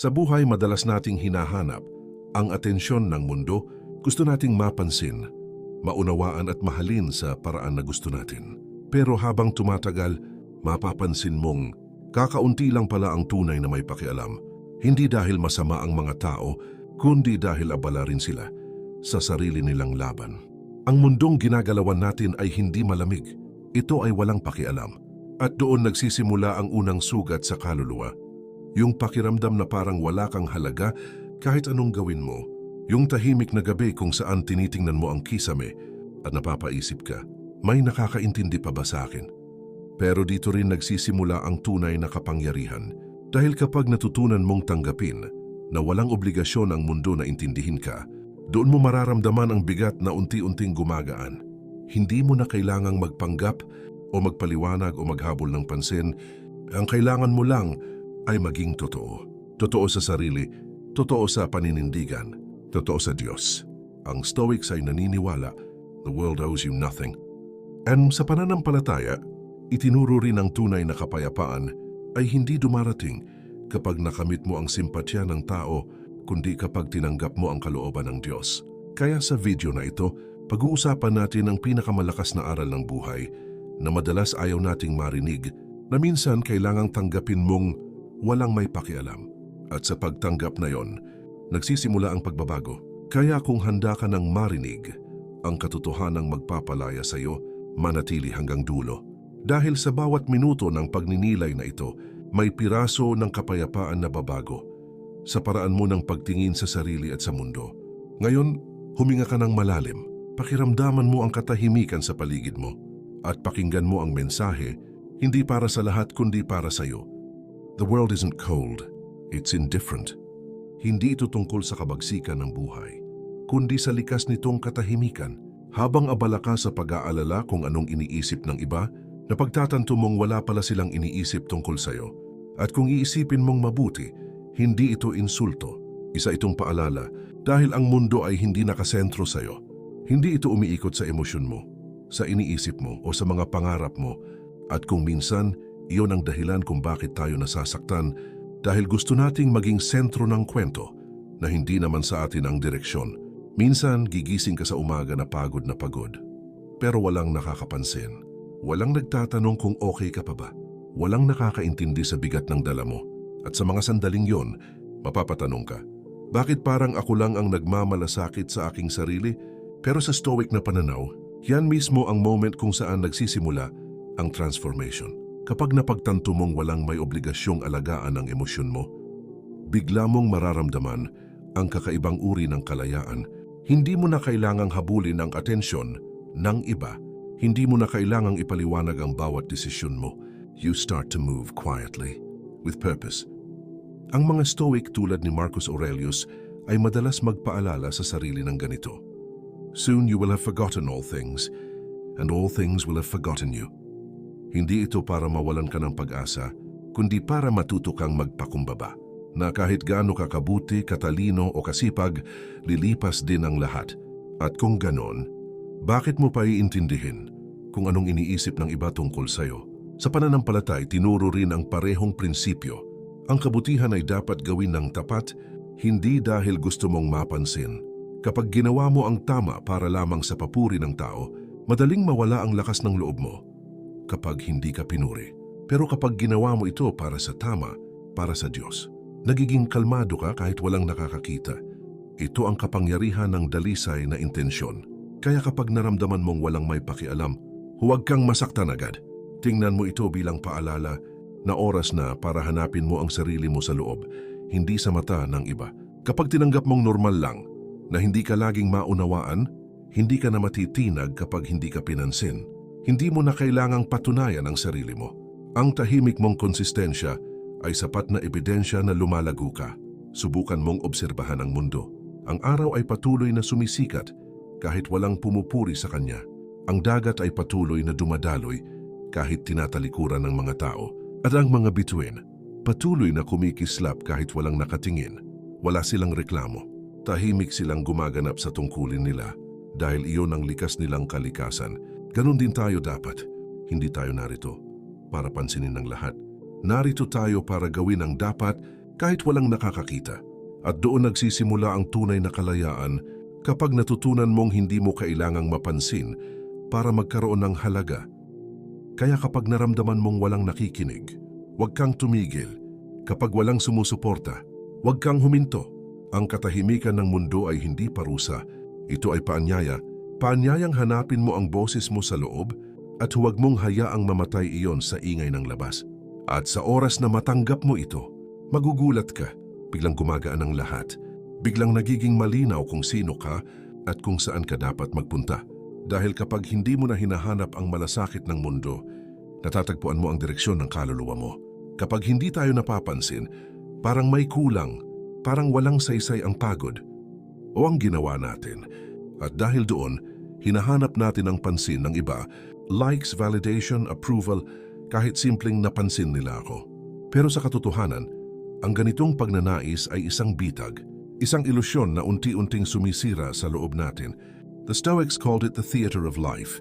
Sa buhay, madalas nating hinahanap ang atensyon ng mundo. Gusto nating mapansin, maunawaan at mahalin sa paraan na gusto natin. Pero habang tumatagal, mapapansin mong kakaunti lang pala ang tunay na may pakialam. Hindi dahil masama ang mga tao, kundi dahil abala rin sila sa sarili nilang laban. Ang mundong ginagalawan natin ay hindi malamig. Ito ay walang pakialam. At doon nagsisimula ang unang sugat sa kaluluwa. Yung pakiramdam na parang wala kang halaga kahit anong gawin mo. Yung tahimik na gabi kung saan tinitingnan mo ang kisame at napapaisip ka, may nakakaintindi pa ba sa akin? Pero dito rin nagsisimula ang tunay na kapangyarihan. Dahil kapag natutunan mong tanggapin na walang obligasyon ang mundo na intindihin ka, doon mo mararamdaman ang bigat na unti-unting gumagaan. Hindi mo na kailangang magpanggap o magpaliwanag o maghabol ng pansin. Ang kailangan mo lang ay maging totoo. Totoo sa sarili, totoo sa paninindigan, totoo sa Diyos. Ang Stoics ay naniniwala, the world owes you nothing. And sa pananampalataya, itinuro rin ang tunay na kapayapaan ay hindi dumarating kapag nakamit mo ang simpatya ng tao, kundi kapag tinanggap mo ang kalooban ng Diyos. Kaya sa video na ito, pag-uusapan natin ang pinakamalakas na aral ng buhay na madalas ayaw nating marinig, na minsan kailangang tanggapin mong walang may pakialam. At sa pagtanggap na yon, nagsisimula ang pagbabago. Kaya kung handa ka ng marinig ang katotohanang magpapalaya sa iyo, manatili hanggang dulo. Dahil sa bawat minuto ng pagninilay na ito, may piraso ng kapayapaan na babago sa paraan mo ng pagtingin sa sarili at sa mundo. Ngayon, huminga ka ng malalim. Pakiramdaman mo ang katahimikan sa paligid mo at pakinggan mo ang mensahe, hindi para sa lahat kundi para sa iyo. The world isn't cold, it's indifferent. Hindi ito tungkol sa kabagsikan ng buhay, kundi sa likas nitong katahimikan. Habang abala ka sa pag-aalala kung anong iniisip ng iba, napagtatanto mong wala pala silang iniisip tungkol sa iyo. At kung iisipin mong mabuti, hindi ito insulto. Isa itong paalala dahil ang mundo ay hindi nakasentro sa iyo. Hindi ito umiikot sa emosyon mo, sa iniisip mo o sa mga pangarap mo. At kung minsan, iyon ang dahilan kung bakit tayo nasasaktan dahil gusto nating maging sentro ng kwento na hindi naman sa atin ang direksyon. Minsan, gigising ka sa umaga na pagod, pero walang nakakapansin. Walang nagtatanong kung okay ka pa ba. Walang nakakaintindi sa bigat ng dala mo. At sa mga sandaling yon, mapapatanong ka, bakit parang ako lang ang nagmamalasakit sa aking sarili? Pero sa Stoic na pananaw, yan mismo ang moment kung saan nagsisimula ang transformation. Kapag napagtanto mong walang may obligasyong alagaan ang emosyon mo, bigla mong mararamdaman ang kakaibang uri ng kalayaan. Hindi mo na kailangang habulin ang atensyon ng iba. Hindi mo na kailangang ipaliwanag ang bawat desisyon mo. You start to move quietly, with purpose. Ang mga Stoic tulad ni Marcus Aurelius ay madalas magpaalala sa sarili ng ganito. Soon you will have forgotten all things, and all things will have forgotten you. Hindi ito para mawalan ka ng pag-asa, kundi para matuto kang magpakumbaba, na kahit gaano ka kabuti, katalino o kasipag, lilipas din ang lahat. At kung ganon, bakit mo pa iintindihin kung anong iniisip ng iba tungkol sa'yo? Sa pananampalatay, tinuro rin ang parehong prinsipyo. Ang kabutihan ay dapat gawin ng tapat, hindi dahil gusto mong mapansin. Kapag ginawa mo ang tama para lamang sa papuri ng tao, madaling mawala ang lakas ng loob mo kapag hindi ka pinuri. Pero kapag ginawa mo ito para sa tama, para sa Diyos, nagiging kalmado ka kahit walang nakakakita. Ito ang kapangyarihan ng dalisay na intensyon. Kaya kapag naramdaman mong walang may pakialam, huwag kang masaktan agad. Tingnan mo ito bilang paalala na oras na para hanapin mo ang sarili mo sa loob, hindi sa mata ng iba. Kapag tinanggap mong normal lang, na hindi ka laging maunawaan, hindi ka na matitinag kapag hindi ka pinansin. Hindi mo na kailangang patunayan ang sarili mo. Ang tahimik mong konsistensya ay sapat na ebidensya na lumalago ka. Subukan mong obserbahan ang mundo. Ang araw ay patuloy na sumisikat kahit walang pumupuri sa kanya. Ang dagat ay patuloy na dumadaloy kahit tinatalikuran ng mga tao. At ang mga bituin, patuloy na kumikislap kahit walang nakatingin. Wala silang reklamo. Tahimik silang gumaganap sa tungkulin nila dahil iyon ang likas nilang kalikasan. Ganon din tayo dapat. Hindi tayo narito para pansinin ng lahat. Narito tayo para gawin ang dapat kahit walang nakakakita. At doon nagsisimula ang tunay na kalayaan kapag natutunan mong hindi mo kailangang mapansin para magkaroon ng halaga. Kaya kapag naramdaman mong walang nakikinig, huwag kang tumigil. Kapag walang sumusuporta, huwag kang huminto. Ang katahimikan ng mundo ay hindi parusa. Ito ay paanyaya. Paanyayang hanapin mo ang boses mo sa loob at huwag mong hayaang mamatay iyon sa ingay ng labas. At sa oras na matanggap mo ito, magugulat ka. Biglang gumagaan ang lahat. Biglang nagiging malinaw kung sino ka at kung saan ka dapat magpunta. Dahil kapag hindi mo na hinahanap ang malasakit ng mundo, natatagpuan mo ang direksyon ng kaluluwa mo. Kapag hindi tayo napapansin, parang may kulang, parang walang saysay ang pagod o ang ginawa natin. At dahil doon, hinahanap natin ang pansin ng iba, likes, validation, approval, kahit simpleng napansin nila ako. Pero sa katotohanan, ang ganitong pagnanais ay isang bitag, isang ilusyon na unti-unting sumisira sa loob natin. The Stoics called it the theater of life.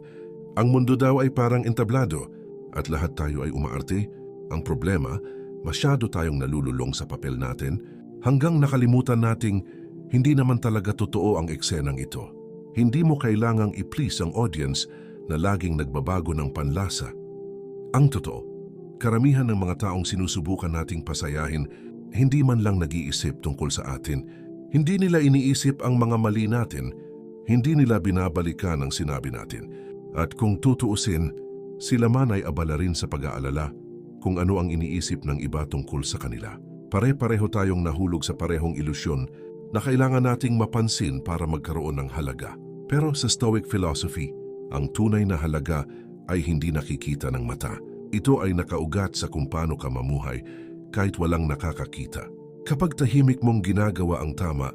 Ang mundo daw ay parang entablado at lahat tayo ay umaarte. Ang problema, masyado tayong nalululong sa papel natin hanggang nakalimutan nating hindi naman talaga totoo ang eksenang ito. Hindi mo kailangang i-please ang audience na laging nagbabago ng panlasa. Ang totoo, karamihan ng mga taong sinusubukan nating pasayahin hindi man lang nag-iisip tungkol sa atin. Hindi nila iniisip ang mga mali natin. Hindi nila binabalikan ang sinabi natin. At kung tutuusin, sila man ay abala rin sa pag-aalala kung ano ang iniisip ng iba tungkol sa kanila. Pare-pareho tayong nahulog sa parehong ilusyon na kailangan nating mapansin para magkaroon ng halaga. Pero sa Stoic philosophy, ang tunay na halaga ay hindi nakikita ng mata. Ito ay nakaugat sa kung paano ka mamuhay kahit walang nakakakita. Kapag tahimik mong ginagawa ang tama,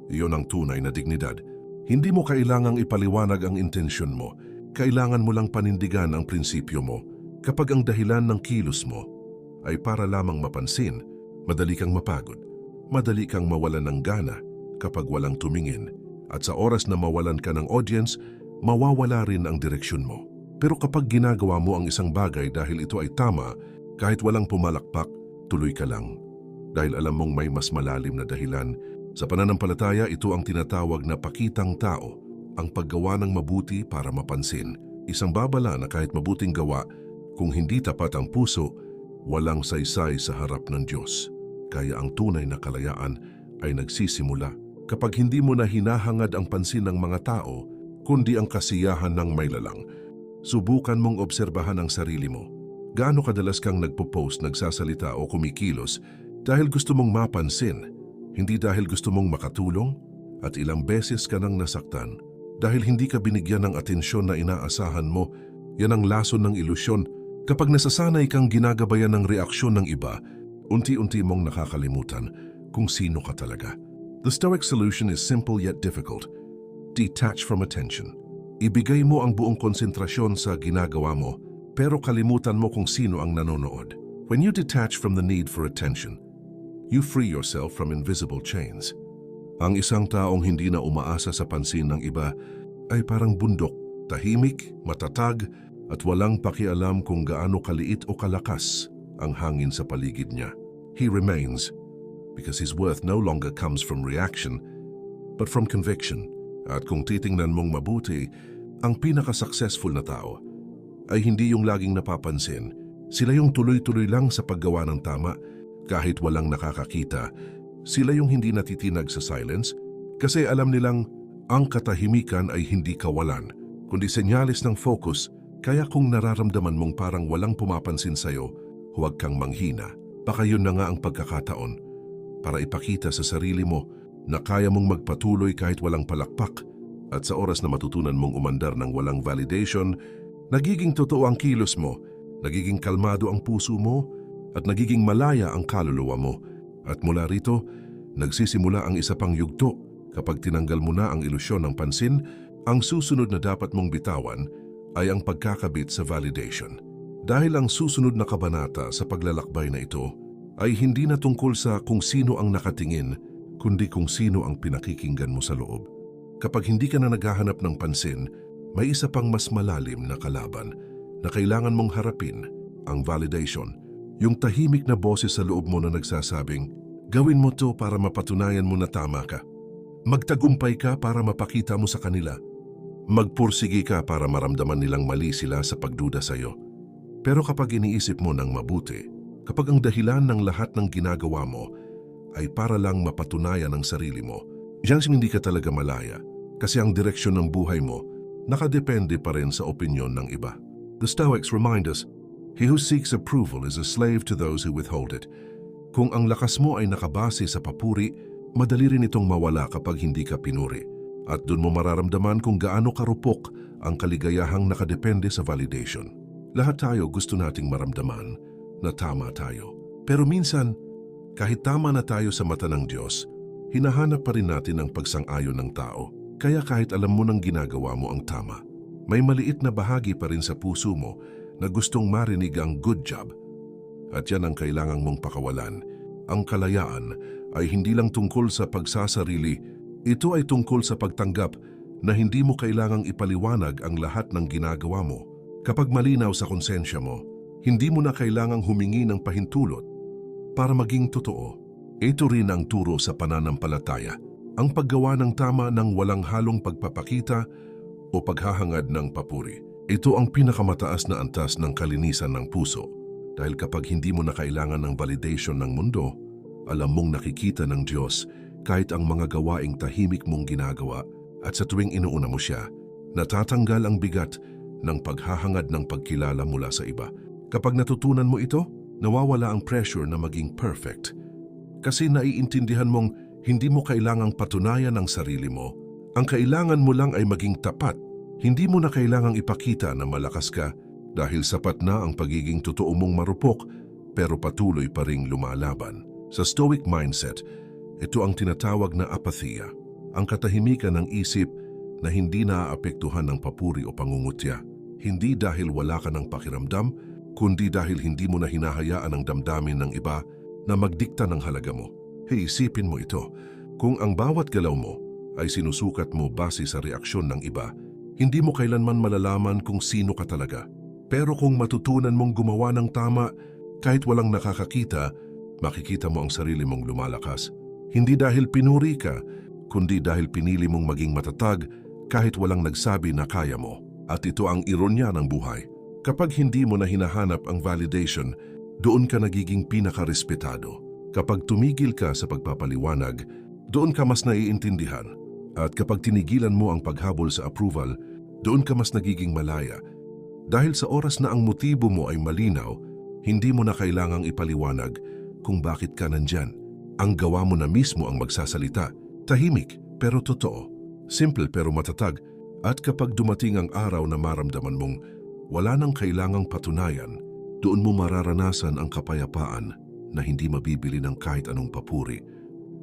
iyon ang tunay na dignidad. Hindi mo kailangang ipaliwanag ang intensyon mo. Kailangan mo lang panindigan ang prinsipyo mo. Kapag ang dahilan ng kilos mo ay para lamang mapansin, madali kang mapagod. Madali kang mawalan ng gana kapag walang tumingin. At sa oras na mawalan ka ng audience, mawawala rin ang direksyon mo. Pero kapag ginagawa mo ang isang bagay dahil ito ay tama, kahit walang pumalakpak, tuloy ka lang. Dahil alam mong may mas malalim na dahilan. Sa pananampalataya, ito ang tinatawag na pakitang tao, ang paggawa ng mabuti para mapansin. Isang babala na kahit mabuting gawa, kung hindi tapat ang puso, walang saysay sa harap ng Diyos. Kaya ang tunay na kalayaan ay nagsisimula kapag hindi mo na hinahangad ang pansin ng mga tao, kundi ang kasiyahan ng maylalang. Subukan mong obserbahan ang sarili mo. Gaano kadalas kang nagpo-post, nagsasalita o kumikilos dahil gusto mong mapansin, hindi dahil gusto mong makatulong? At ilang beses ka nang nasaktan dahil hindi ka binigyan ng atensyon na inaasahan mo. Yan ang lason ng ilusyon. Kapag nasasanay kang ginagabayan ng reaksyon ng iba, unti-unti mong nakakalimutan kung sino ka talaga. The Stoic solution is simple yet difficult. Detach from attention. Ibigay mo ang buong konsentrasyon sa ginagawa mo, pero kalimutan mo kung sino ang nanonood. When you detach from the need for attention, you free yourself from invisible chains. Ang isang taong hindi na umaasa sa pansin ng iba ay parang bundok, tahimik, matatag, at walang pakialam kung gaano kaliit o kalakas ang hangin sa paligid niya. He remains because his worth no longer comes from reaction, but from conviction. At kung titingnan mong mabuti, ang pinaka-successful na tao ay hindi yung laging napapansin. Sila yung tuloy-tuloy lang sa paggawa ng tama kahit walang nakakakita. Sila yung hindi natitinag sa silence kasi alam nilang ang katahimikan ay hindi kawalan, kundi senyales ng focus. Kaya kung nararamdaman mong parang walang pumapansin sa'yo, huwag kang manghina. Baka yun na nga ang pagkakataon para ipakita sa sarili mo na kaya mong magpatuloy kahit walang palakpak. At sa oras na matutunan mong umandar ng walang validation, nagiging totoo ang kilos mo, nagiging kalmado ang puso mo, at nagiging malaya ang kaluluwa mo. At mula rito, nagsisimula ang isa pang yugto. Kapag tinanggal mo na ang ilusyon ng pansin, ang susunod na dapat mong bitawan ay ang pagkakabit sa validation. Dahil ang susunod na kabanata sa paglalakbay na ito ay hindi na tungkol sa kung sino ang nakatingin, kundi kung sino ang pinakikinggan mo sa loob. Kapag hindi ka na naghahanap ng pansin, may isa pang mas malalim na kalaban na kailangan mong harapin, ang validation. Yung tahimik na boses sa loob mo na nagsasabing, Gawin mo to para mapatunayan mo na tama ka. Magtagumpay ka para mapakita mo sa kanila. Magpursige ka para maramdaman nilang mali sila sa pagduda sa iyo. Pero kapag iniisip mo ng mabuti, kapag ang dahilan ng lahat ng ginagawa mo ay para lang mapatunayan ang sarili mo, diyan hindi ka talaga malaya kasi ang direksyon ng buhay mo nakadepende pa rin sa opinyon ng iba. The Stoics remind us, he who seeks approval is a slave to those who withhold it. Kung ang lakas mo ay nakabase sa papuri, madali rin itong mawala kapag hindi ka pinuri. At dun mo mararamdaman kung gaano karupok ang kaligayahang nakadepende sa validation. Lahat tayo gusto nating maramdaman na tama tayo. Pero minsan, kahit tama na tayo sa mata ng Diyos, hinahanap pa rin natin ang pagsang-ayon ng tao. Kaya kahit alam mo nang ginagawa mo ang tama, may maliit na bahagi pa rin sa puso mo na gustong marinig ang good job. At yan ang kailangang mong pakawalan. Ang kalayaan ay hindi lang tungkol sa pagsasarili, ito ay tungkol sa pagtanggap na hindi mo kailangang ipaliwanag ang lahat ng ginagawa mo. Kapag malinaw sa konsensya mo, hindi mo na kailangang humingi ng pahintulot para maging totoo. Ito rin ang turo sa pananampalataya. Ang paggawa ng tama ng walang halong pagpapakita o paghahangad ng papuri. Ito ang pinakamataas na antas ng kalinisan ng puso. Dahil kapag hindi mo na kailangan ng validation ng mundo, alam mong nakikita ng Diyos kahit ang mga gawaing tahimik mong ginagawa at sa tuwing inuuna mo siya, natatanggal ang bigat ng paghahangad ng pagkilala mula sa iba. Kapag natutunan mo ito, nawawala ang pressure na maging perfect. Kasi naiintindihan mong hindi mo kailangang patunayan ang sarili mo. Ang kailangan mo lang ay maging tapat. Hindi mo na kailangang ipakita na malakas ka dahil sapat na ang pagiging totoo mong marupok pero patuloy pa ring lumalaban. Sa Stoic mindset, ito ang tinatawag na apathiya, ang katahimikan ng isip na hindi naaapektuhan ng papuri o pangungutya. Hindi dahil wala ka ng pakiramdam, kundi dahil hindi mo na hinahayaan ang damdamin ng iba na magdikta ng halaga mo. Isipin mo ito, kung ang bawat galaw mo ay sinusukat mo base sa reaksyon ng iba, hindi mo kailanman malalaman kung sino ka talaga. Pero kung matutunan mong gumawa ng tama, kahit walang nakakakita, makikita mo ang sarili mong lumalakas. Hindi dahil pinuri ka, kundi dahil pinili mong maging matatag kahit walang nagsabi na kaya mo. At ito ang ironya ng buhay. Kapag hindi mo na hinahanap ang validation, doon ka nagiging pinakarespetado. Kapag tumigil ka sa pagpapaliwanag, doon ka mas naiintindihan. At kapag tinigilan mo ang paghabol sa approval, doon ka mas nagiging malaya. Dahil sa oras na ang motibo mo ay malinaw, hindi mo na kailangang ipaliwanag kung bakit ka nandyan. Ang gawa mo na mismo ang magsasalita, tahimik pero totoo, simple pero matatag. At kapag dumating ang araw na maramdaman mong wala nang kailangang patunayan, doon mo mararanasan ang kapayapaan na hindi mabibili ng kahit anong papuri.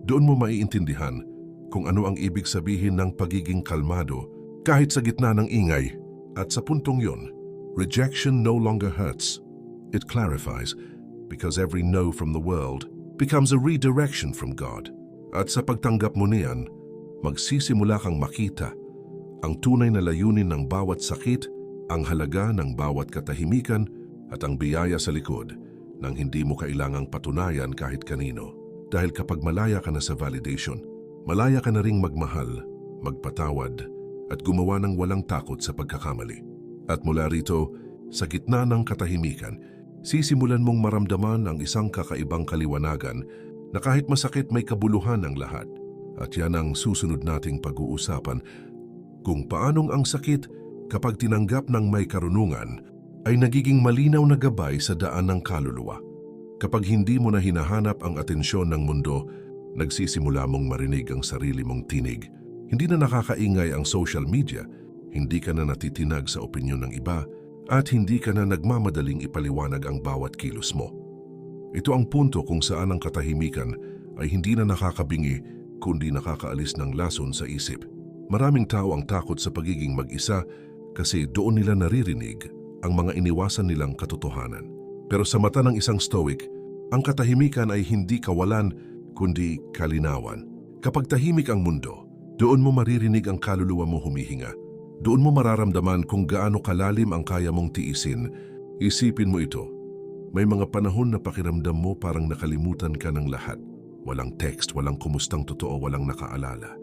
Doon mo maiintindihan kung ano ang ibig sabihin ng pagiging kalmado kahit sa gitna ng ingay. At sa puntong yon, rejection no longer hurts. It clarifies because every no from the world becomes a redirection from God. At sa pagtanggap mo niyan, magsisimula kang makita ang tunay na layunin ng bawat sakit, ang halaga ng bawat katahimikan at ang biyaya sa likod nang hindi mo kailangang patunayan kahit kanino. Dahil kapag malaya ka na sa validation, malaya ka na ring magmahal, magpatawad, at gumawa ng walang takot sa pagkakamali. At mula rito, sa gitna ng katahimikan, sisimulan mong maramdaman ang isang kakaibang kaliwanagan na kahit masakit may kabuluhan ang lahat. At yan ang susunod nating pag-uusapan, kung paanong ang sakit kapag tinanggap ng may karunungan ay nagiging malinaw na gabay sa daan ng kaluluwa. Kapag hindi mo na hinahanap ang atensyon ng mundo, nagsisimula mong marinig ang sarili mong tinig. Hindi na nakakaingay ang social media, hindi ka na natitinag sa opinyon ng iba, at hindi ka na nagmamadaling ipaliwanag ang bawat kilos mo. Ito ang punto kung saan ang katahimikan ay hindi na nakakabingi, kundi nakakaalis ng lason sa isip. Maraming tao ang takot sa pagiging mag-isa kasi doon nila naririnig ang mga iniwasan nilang katotohanan. Pero sa mata ng isang Stoic, ang katahimikan ay hindi kawalan kundi kalinawan. Kapag tahimik ang mundo, doon mo maririnig ang kaluluwa mo humihinga. Doon mo mararamdaman kung gaano kalalim ang kaya mong tiisin. Isipin mo ito, may mga panahon na pakiramdam mo parang nakalimutan ka ng lahat. Walang text, walang kumustang totoo, walang nakaalala.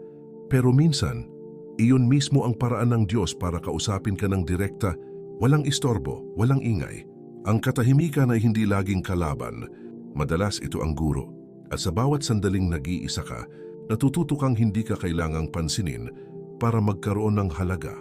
Pero minsan, iyon mismo ang paraan ng Diyos para kausapin ka ng direkta, walang istorbo, walang ingay. Ang katahimikan ay hindi laging kalaban. Madalas ito ang guro. At sa bawat sandaling nag-iisa ka, natututo kang hindi ka kailangang pansinin para magkaroon ng halaga.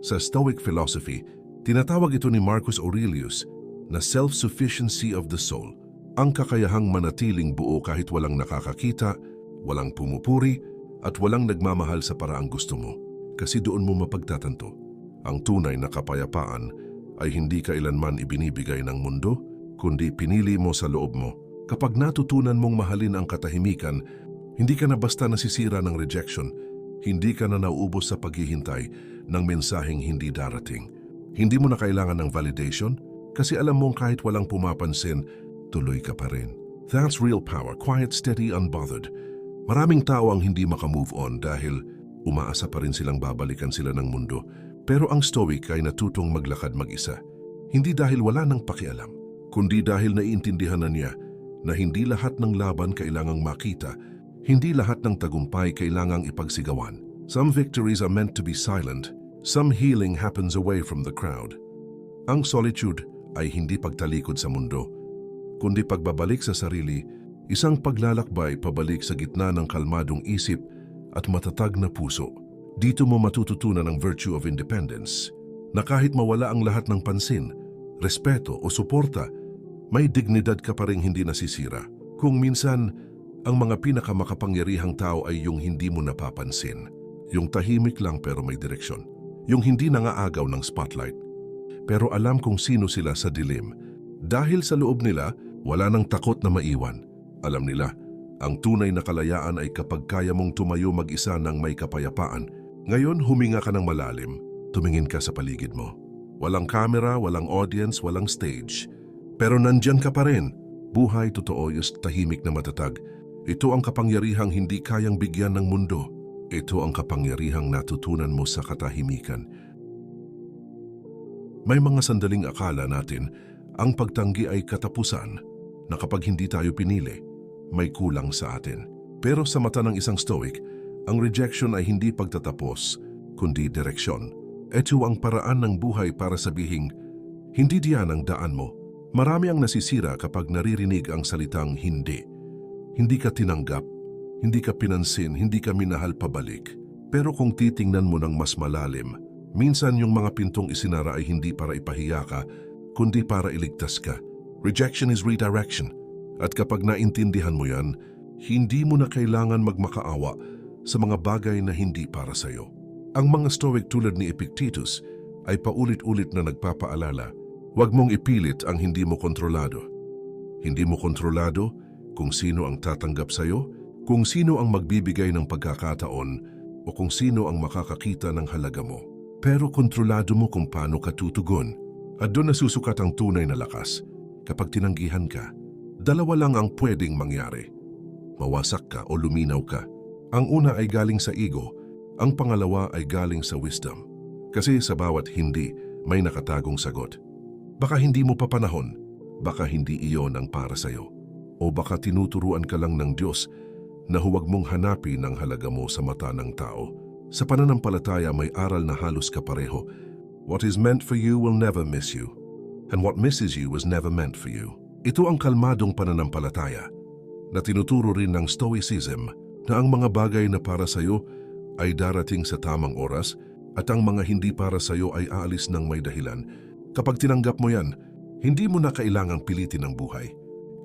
Sa Stoic philosophy, tinatawag ito ni Marcus Aurelius na self-sufficiency of the soul. Ang kakayahang manatiling buo kahit walang nakakakita, walang pumupuri, at walang nagmamahal sa paraang gusto mo. Kasi doon mo mapagtatanto. Ang tunay na kapayapaan ay hindi kailanman ibinibigay ng mundo, kundi pinili mo sa loob mo. Kapag natutunan mong mahalin ang katahimikan, hindi ka na basta nasisira ng rejection, hindi ka na nauubos sa paghihintay ng mensaheng hindi darating. Hindi mo na kailangan ng validation kasi alam mong kahit walang pumapansin, tuloy ka pa rin. That's real power, quiet, steady, unbothered. Maraming tao ang hindi makamove on dahil umaasa pa rin silang babalikan sila ng mundo. Pero ang Stoic ay natutong maglakad mag-isa. Hindi dahil wala nang pakialam, kundi dahil naiintindihan na niya na hindi lahat ng laban kailangang makita, hindi lahat ng tagumpay kailangang ipagsigawan. Some victories are meant to be silent, some healing happens away from the crowd. Ang solitude ay hindi pagtalikod sa mundo, kundi pagbabalik sa sarili, isang paglalakbay pabalik sa gitna ng kalmadong isip at matatag na puso. Dito mo matututunan ang virtue of independence, na kahit mawala ang lahat ng pansin, respeto o suporta, may dignidad ka pa rin hindi nasisira. Kung minsan, ang mga pinakamakapangyarihang tao ay yung hindi mo napapansin. Yung tahimik lang pero may direksyon. Yung hindi nangaagaw ng spotlight. Pero alam kung sino sila sa dilim. Dahil sa loob nila, wala nang takot na maiwan. Alam nila, ang tunay na kalayaan ay kapag kaya mong tumayo mag-isa ng may kapayapaan. Ngayon, huminga ka ng malalim. Tumingin ka sa paligid mo. Walang camera, walang audience, walang stage. Pero nandyan ka pa rin. Buhay totoo yung tahimik na matatag. Ito ang kapangyarihang hindi kayang bigyan ng mundo. Ito ang kapangyarihang natutunan mo sa katahimikan. May mga sandaling akala natin ang pagtanggi ay katapusan na kapag hindi tayo pinili, may kulang sa atin. Pero sa mata ng isang Stoic, ang rejection ay hindi pagtatapos, kundi direksyon. Ito ang paraan ng buhay para sabihing, hindi diyan ang daan mo. Marami ang nasisira kapag naririnig ang salitang hindi. Hindi ka tinanggap, hindi ka pinansin, hindi ka minahal pabalik. Pero kung titingnan mo ng mas malalim, minsan yung mga pintong isinara ay hindi para ipahiya ka, kundi para iligtas ka. Rejection is redirection. At kapag naintindihan mo yan, hindi mo na kailangan magmakaawa sa mga bagay na hindi para sa'yo. Ang mga Stoic tulad ni Epictetus ay paulit-ulit na nagpapaalala, huwag mong ipilit ang hindi mo kontrolado. Hindi mo kontrolado kung sino ang tatanggap sa'yo, kung sino ang magbibigay ng pagkakataon, o kung sino ang makakakita ng halaga mo. Pero kontrolado mo kung paano ka tutugon. At doon nasusukat ang tunay na lakas. Kapag tinanggihan ka, dalawa lang ang pwedeng mangyari. Mawasak ka o luminaw ka. Ang una ay galing sa ego, ang pangalawa ay galing sa wisdom. Kasi sa bawat hindi, may nakatagong sagot. Baka hindi mo pa panahon, baka hindi iyon ang para sa'yo. O baka tinuturuan ka lang ng Diyos na huwag mong hanapin ang halaga mo sa mata ng tao. Sa pananampalataya may aral na halos kapareho. What is meant for you will never miss you. And what misses you was never meant for you. Ito ang kalmadong pananampalataya na tinuturo rin ng Stoicism na ang mga bagay na para sa'yo ay darating sa tamang oras at ang mga hindi para sa'yo ay aalis ng may dahilan. Kapag tinanggap mo yan, hindi mo na kailangang pilitin ang buhay.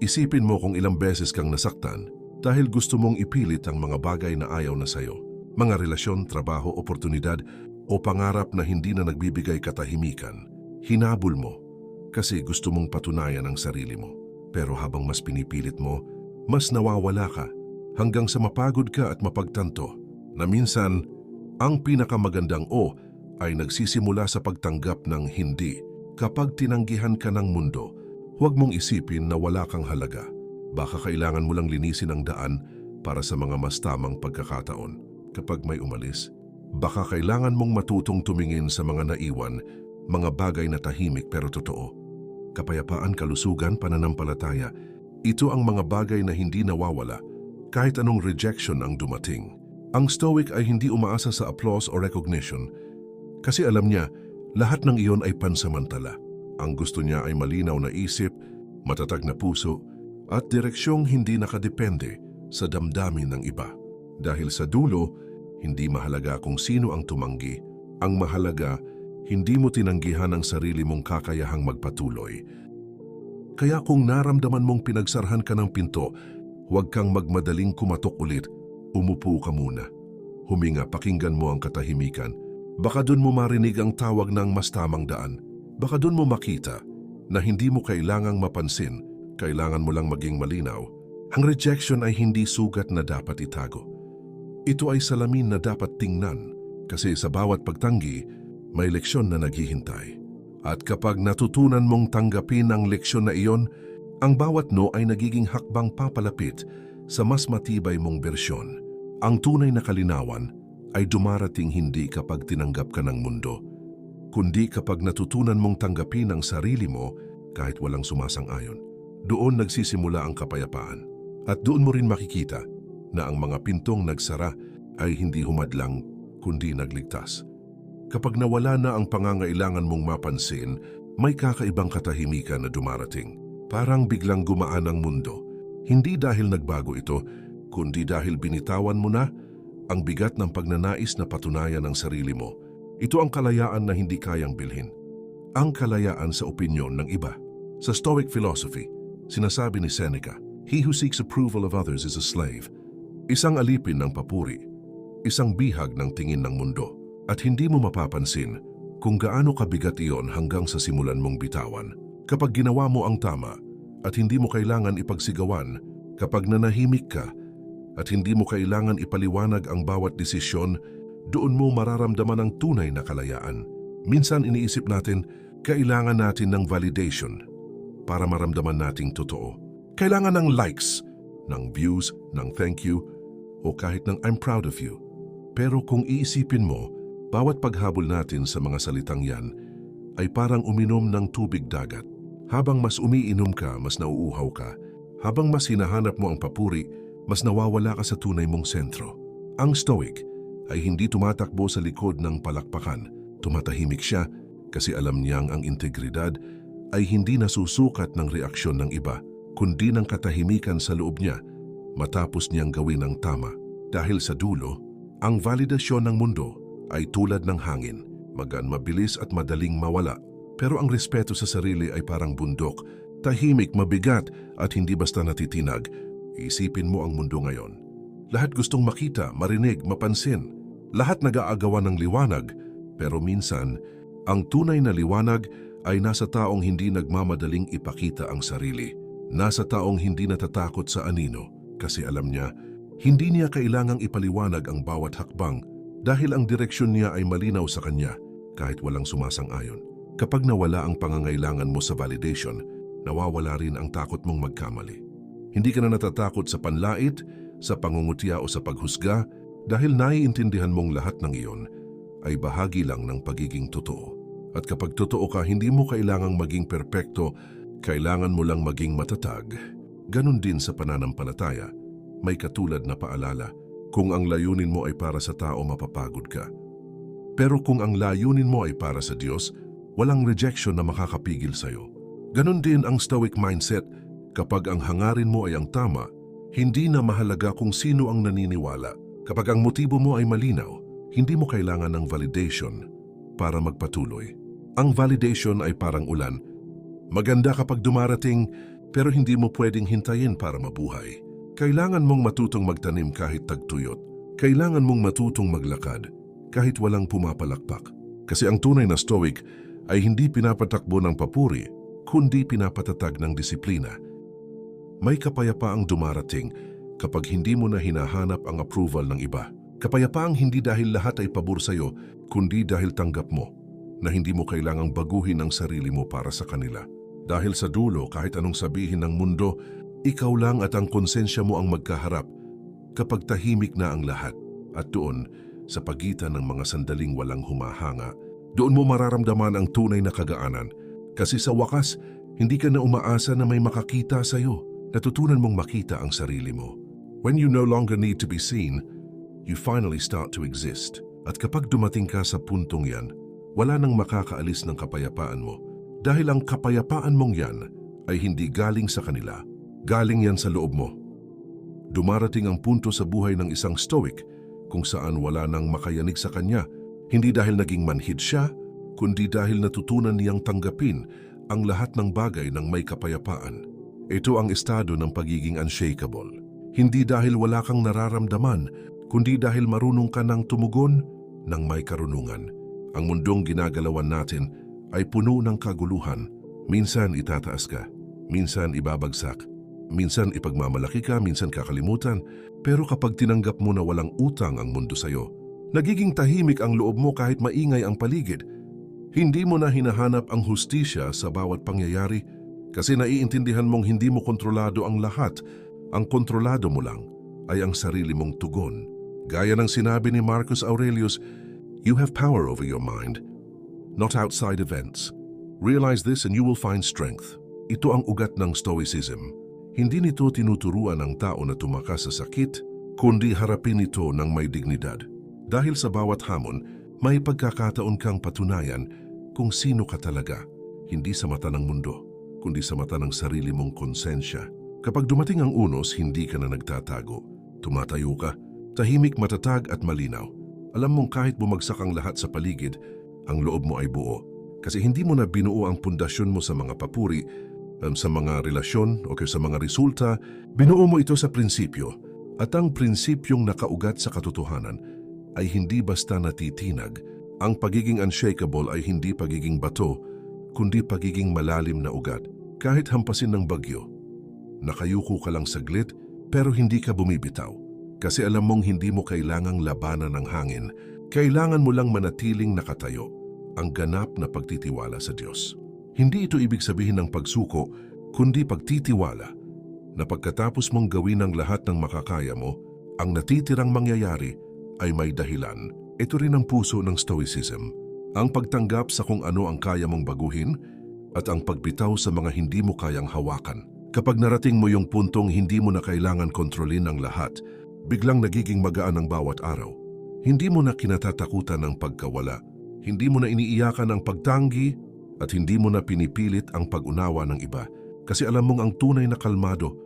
Isipin mo kung ilang beses kang nasaktan dahil gusto mong ipilit ang mga bagay na ayaw na sa'yo. Mga relasyon, trabaho, oportunidad o pangarap na hindi na nagbibigay katahimikan. Hinabol mo kasi gusto mong patunayan ang sarili mo. Pero habang mas pinipilit mo, mas nawawala ka hanggang sa mapagod ka at mapagtanto na minsan ang pinakamagandang o ay nagsisimula sa pagtanggap ng hindi. Kapag tinanggihan ka ng mundo, huwag mong isipin na wala kang halaga. Baka kailangan mo lang linisin ang daan para sa mga mas tamang pagkakataon. Kapag may umalis, baka kailangan mong matutong tumingin sa mga naiwan, mga bagay na tahimik pero totoo. Kapayapaan, kalusugan, pananampalataya, ito ang mga bagay na hindi nawawala kahit anong rejection ang dumating. Ang Stoic ay hindi umaasa sa applause o recognition kasi alam niya lahat ng iyon ay pansamantala. Ang gusto niya ay malinaw na isip, matatag na puso, at direksyong hindi nakadepende sa damdamin ng iba. Dahil sa dulo, hindi mahalaga kung sino ang tumanggi. Ang mahalaga, hindi mo tinanggihan ang sarili mong kakayahang magpatuloy. Kaya kung naramdaman mong pinagsarhan ka ng pinto, huwag kang magmadaling kumatok ulit. Umupo ka muna. Huminga, pakinggan mo ang katahimikan. Baka doon mo marinig ang tawag ng mas tamang daan. Baka doon mo makita na hindi mo kailangang mapansin, kailangan mo lang maging malinaw. Ang rejection ay hindi sugat na dapat itago. Ito ay salamin na dapat tingnan kasi sa bawat pagtanggi, may leksyon na naghihintay. At kapag natutunan mong tanggapin ang leksyon na iyon, ang bawat no ay nagiging hakbang papalapit sa mas matibay mong bersyon. Ang tunay na kalinawan ay dumarating hindi kapag tinanggap ka ng mundo, kundi kapag natutunan mong tanggapin ang sarili mo kahit walang sumasang-ayon. Doon nagsisimula ang kapayapaan. At doon mo rin makikita na ang mga pintong nagsara ay hindi humadlang kundi nagligtas. Kapag nawala na ang pangangailangan mong mapansin, may kakaibang katahimikan na dumarating. Parang biglang gumaan ang mundo. Hindi dahil nagbago ito, kundi dahil binitawan mo na ang bigat ng pagnanais na patunayan ang sarili mo. Ito ang kalayaan na hindi kayang bilhin. Ang kalayaan sa opinyon ng iba. Sa Stoic philosophy, sinasabi ni Seneca, "He who seeks approval of others is a slave." Isang alipin ng papuri, isang bihag ng tingin ng mundo. At hindi mo mapapansin kung gaano kabigat iyon hanggang sa simulan mong bitawan. Kapag ginawa mo ang tama at hindi mo kailangan ipagsigawan, kapag nanahimik ka at hindi mo kailangan ipaliwanag ang bawat desisyon, doon mo mararamdaman ang tunay na kalayaan. Minsan iniisip natin, kailangan natin ng validation para maramdaman nating totoo. Kailangan ng likes, ng views, ng thank you, o kahit ng I'm proud of you. Pero kung iisipin mo, bawat paghabol natin sa mga salitang yan ay parang uminom ng tubig dagat. Habang mas umiinom ka, mas nauuhaw ka. Habang mas hinahanap mo ang papuri, mas nawawala ka sa tunay mong sentro. Ang Stoic ay hindi tumatakbo sa likod ng palakpakan. Tumatahimik siya kasi alam niyang ang integridad ay hindi nasusukat ng reaksyon ng iba, kundi ng katahimikan sa loob niya matapos niyang gawin ang tama. Dahil sa dulo, ang validasyon ng mundo ay tulad ng hangin, magaan, mabilis at madaling mawala. Pero ang respeto sa sarili ay parang bundok, tahimik, mabigat at hindi basta natitinag. Isipin mo ang mundo ngayon. Lahat gustong makita, marinig, mapansin. Lahat nag-aagawan ng liwanag, pero minsan, ang tunay na liwanag ay nasa taong hindi nagmamadaling ipakita ang sarili. Nasa taong hindi natatakot sa anino kasi alam niya, hindi niya kailangang ipaliwanag ang bawat hakbang dahil ang direksyon niya ay malinaw sa kanya kahit walang sumasang-ayon. Kapag nawala ang pangangailangan mo sa validation, nawawala rin ang takot mong magkamali. Hindi ka na natatakot sa panlait, sa pangungutya o sa paghusga dahil naiintindihan mong lahat ng iyon ay bahagi lang ng pagiging totoo. At kapag totoo ka, hindi mo kailangang maging perpekto, kailangan mo lang maging matatag. Ganon din sa pananampalataya, may katulad na paalala. Kung ang layunin mo ay para sa tao, mapapagod ka. Pero kung ang layunin mo ay para sa Diyos, walang rejection na makakapigil sa'yo. Ganon din ang Stoic mindset. Kapag ang hangarin mo ay ang tama, hindi na mahalaga kung sino ang naniniwala. Kapag ang motibo mo ay malinaw, hindi mo kailangan ng validation para magpatuloy. Ang validation ay parang ulan. Maganda kapag dumarating, pero hindi mo pwedeng hintayin para mabuhay. Kailangan mong matutong magtanim kahit tagtuyot. Kailangan mong matutong maglakad kahit walang pumapalakpak. Kasi ang tunay na Stoic ay hindi pinapatakbo ng papuri, kundi pinapatatag ng disiplina. May kapayapaang dumarating kapag hindi mo na hinahanap ang approval ng iba. Kapayapaang hindi dahil lahat ay pabor sa'yo, kundi dahil tanggap mo na hindi mo kailangang baguhin ang sarili mo para sa kanila. Dahil sa dulo, kahit anong sabihin ng mundo, ikaw lang at ang konsensya mo ang magkaharap kapag tahimik na ang lahat. At doon, sa pagitan ng mga sandaling walang humahanga, doon mo mararamdaman ang tunay na kagaanan. Kasi sa wakas, hindi ka na umaasa na may makakita sa'yo. Natutunan mong makita ang sarili mo. When you no longer need to be seen, you finally start to exist. At kapag dumating ka sa puntong yan, wala nang makakaalis ng kapayapaan mo. Dahil ang kapayapaan mong yan ay hindi galing sa kanila, galing yan sa loob mo. Dumarating ang punto sa buhay ng isang stoic kung saan wala nang makayanig sa kanya, hindi dahil naging manhid siya, kundi dahil natutunan niyang tanggapin ang lahat ng bagay ng may kapayapaan. Ito ang estado ng pagiging unshakable. Hindi dahil wala kang nararamdaman, kundi dahil marunong ka ng tumugon ng may karunungan. Ang mundong ginagalawan natin ay puno ng kaguluhan. Minsan itataas ka, minsan ibabagsak, minsan ipagmamalaki ka, minsan kakalimutan. Pero kapag tinanggap mo na walang utang ang mundo sa'yo, nagiging tahimik ang loob mo kahit maingay ang paligid. Hindi mo na hinahanap ang hustisya sa bawat pangyayari kasi naiintindihan mong hindi mo kontrolado ang lahat. Ang kontrolado mo lang ay ang sarili mong tugon. Gaya ng sinabi ni Marcus Aurelius, you have power over your mind, not outside events. Realize this and you will find strength. Ito ang ugat ng Stoicism. Hindi nito tinuturuan ang tao na tumakas sa sakit, kundi harapin ito ng may dignidad. Dahil sa bawat hamon, may pagkakataon kang patunayan kung sino ka talaga, hindi sa mata ng mundo, kundi sa mata ng sarili mong konsensya. Kapag dumating ang unos, hindi ka na nagtatago. Tumatayo ka, tahimik, matatag at malinaw. Alam mong kahit bumagsak ang lahat sa paligid, ang loob mo ay buo. Kasi hindi mo na binuo ang pundasyon mo sa mga papuri, sa mga relasyon o sa mga resulta, binuo mo ito sa prinsipyo. At ang prinsipyong nakaugat sa katotohanan ay hindi basta natitinag. Ang pagiging unshakable ay hindi pagiging bato, kundi pagiging malalim na ugat. Kahit hampasin ng bagyo, nakayuko ka lang saglit pero hindi ka bumibitaw. Kasi alam mong hindi mo kailangang labanan ng hangin. Kailangan mo lang manatiling nakatayo, ang ganap na pagtitiwala sa Diyos. Hindi ito ibig sabihin ng pagsuko, kundi pagtitiwala na pagkatapos mong gawin ang lahat ng makakaya mo, ang natitirang mangyayari ay may dahilan. Ito rin ang puso ng Stoicism, ang pagtanggap sa kung ano ang kaya mong baguhin at ang pagbitaw sa mga hindi mo kayang hawakan. Kapag narating mo yung puntong hindi mo na kailangan kontrolin ang lahat, biglang nagiging magaan ang bawat araw. Hindi mo na kinatatakutan ang pagkawala, hindi mo na iniiyakan ang pagtanggi, at hindi mo na pinipilit ang pag-unawa ng iba. Kasi alam mong ang tunay na kalmado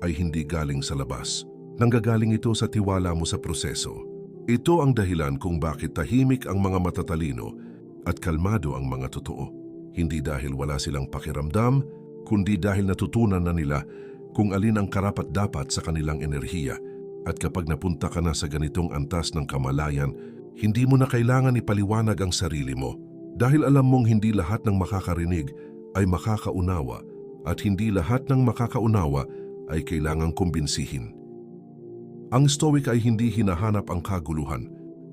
ay hindi galing sa labas. Nanggagaling ito sa tiwala mo sa proseso. Ito ang dahilan kung bakit tahimik ang mga matatalino at kalmado ang mga totoo. Hindi dahil wala silang pakiramdam, kundi dahil natutunan na nila kung alin ang karapat-dapat sa kanilang enerhiya. At kapag napunta ka na sa ganitong antas ng kamalayan, hindi mo na kailangan ipaliwanag ang sarili mo. Dahil alam mong hindi lahat ng makakarinig ay makakaunawa at hindi lahat ng makakaunawa ay kailangang kumbinsihin. Ang Stoic ay hindi hinahanap ang kaguluhan.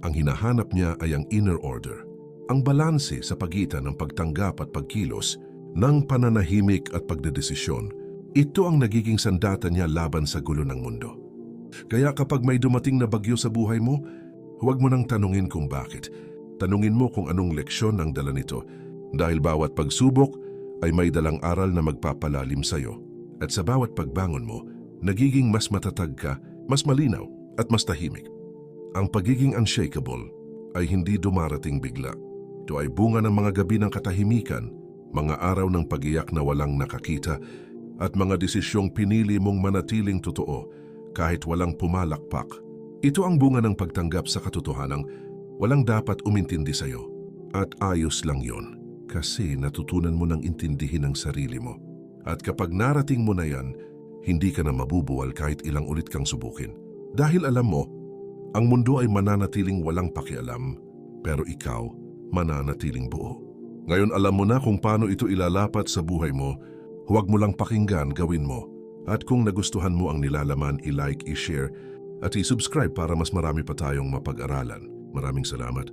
Ang hinahanap niya ay ang inner order. Ang balanse sa pagitan ng pagtanggap at pagkilos, ng pananahimik at pagdedesisyon. Ito ang nagiging sandata niya laban sa gulo ng mundo. Kaya kapag may dumating na bagyo sa buhay mo, huwag mo nang tanungin kung bakit. Tanungin mo kung anong leksyon ang dala nito. Dahil bawat pagsubok ay may dalang aral na magpapalalim sa'yo. At sa bawat pagbangon mo, nagiging mas matatag ka, mas malinaw at mas tahimik. Ang pagiging unshakable ay hindi dumarating bigla. Ito ay bunga ng mga gabi ng katahimikan, mga araw ng pag-iyak na walang nakakita, at mga desisyong pinili mong manatiling totoo kahit walang pumalakpak. Ito ang bunga ng pagtanggap sa katotohanang walang dapat umintindi sa'yo. At ayos lang yon, kasi natutunan mo nang intindihin ang sarili mo. At kapag narating mo na yan, hindi ka na mabubuwal kahit ilang ulit kang subukin. Dahil alam mo, ang mundo ay mananatiling walang pakialam, pero ikaw mananatiling buo. Ngayon alam mo na kung paano ito ilalapat sa buhay mo, huwag mo lang pakinggan, gawin mo. At kung nagustuhan mo ang nilalaman, i-like, i-share, at i-subscribe para mas marami pa tayong mapag-aralan. Maraming salamat.